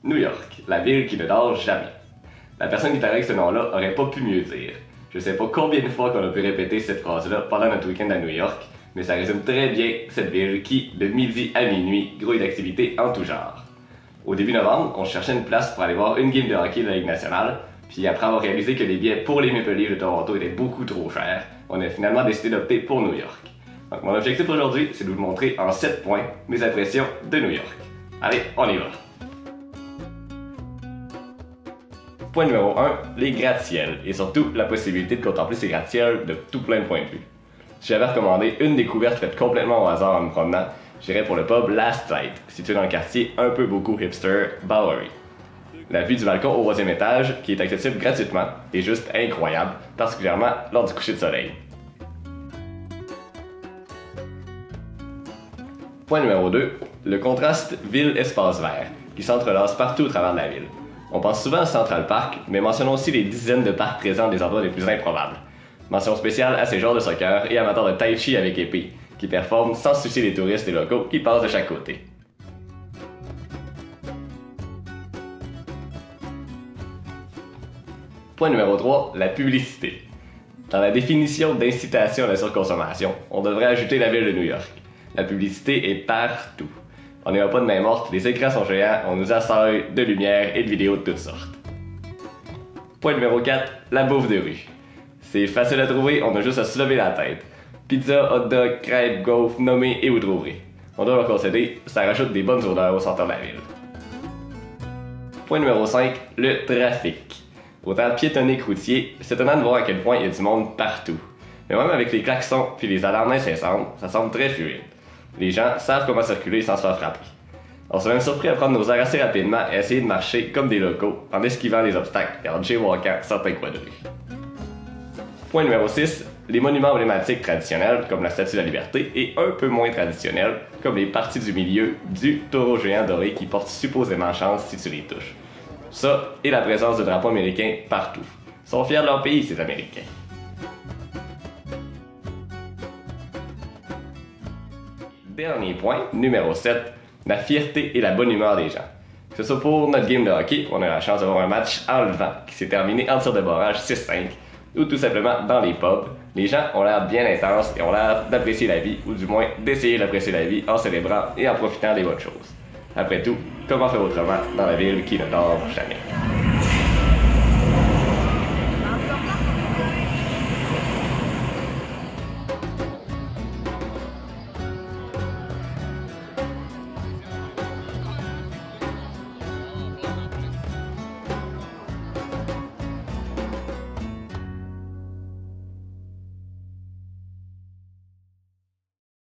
New York, la ville qui ne dort jamais. La personne qui t'a avec ce nom-là aurait pas pu mieux dire. Je sais pas combien de fois qu'on a pu répéter cette phrase-là pendant notre week-end à New York, mais ça résume très bien cette ville qui, de midi à minuit, grouille d'activités en tout genre. Au début novembre, on cherchait une place pour aller voir une game de hockey de la Ligue nationale, puis après avoir réalisé que les billets pour les Maple Leafs de Toronto étaient beaucoup trop chers, on a finalement décidé d'opter pour New York. Donc mon objectif aujourd'hui, c'est de vous montrer en 7 points mes impressions de New York. Allez, on y va! Point numéro 1, les gratte-ciels, et surtout la possibilité de contempler ces gratte-ciels de tout plein de points de vue. Si j'avais recommandé une découverte faite complètement au hasard en me promenant, j'irais pour le pub Last Light, situé dans le quartier un peu beaucoup hipster Bowery. La vue du balcon au 3e étage, qui est accessible gratuitement, est juste incroyable, particulièrement lors du coucher de soleil. Point numéro 2, le contraste ville-espace vert, qui s'entrelace partout au travers de la ville. On pense souvent à Central Park, mais mentionnons aussi les dizaines de parcs présents des endroits les plus improbables. Mention spéciale à ces joueurs de soccer et amateurs de tai chi avec épée, qui performent sans se soucier des touristes et locaux qui passent de chaque côté. Point numéro 3, la publicité. Dans la définition d'incitation à la surconsommation, on devrait ajouter la ville de New York. La publicité est partout. On n'est pas de main morte, les écrans sont géants, on nous assaille de lumière et de vidéos de toutes sortes. Point numéro 4, la bouffe de rue. C'est facile à trouver, on a juste à se lever la tête. Pizza, hot dog, crêpes, gaufres, nommez et vous trouverez. On doit leur concéder, ça rajoute des bonnes odeurs au centre de la ville. Point numéro 5, le trafic. Autant piétonner que routier, c'est étonnant de voir à quel point il y a du monde partout. Mais même avec les klaxons puis les alarmes incessantes, ça semble très fluide. Les gens savent comment circuler sans se faire frapper. On s'est même surpris à prendre nos airs assez rapidement et à essayer de marcher comme des locaux en esquivant les obstacles et en jaywalkant certains coins de rue. Point numéro 6, les monuments emblématiques traditionnels comme la Statue de la Liberté et un peu moins traditionnels comme les parties du milieu du taureau géant doré qui porte supposément chance si tu les touches. Ça et la présence de drapeaux américains partout. Ils sont fiers de leur pays, ces Américains. Dernier point, numéro 7, la fierté et la bonne humeur des gens. Que ce soit pour notre game de hockey, on a la chance d'avoir un match enlevant qui s'est terminé en tir de barrage 6-5, ou tout simplement dans les pubs, les gens ont l'air bien intenses et ont l'air d'apprécier la vie, ou du moins d'essayer d'apprécier la vie en célébrant et en profitant des bonnes choses. Après tout, comment faire autrement dans la ville qui ne dort jamais?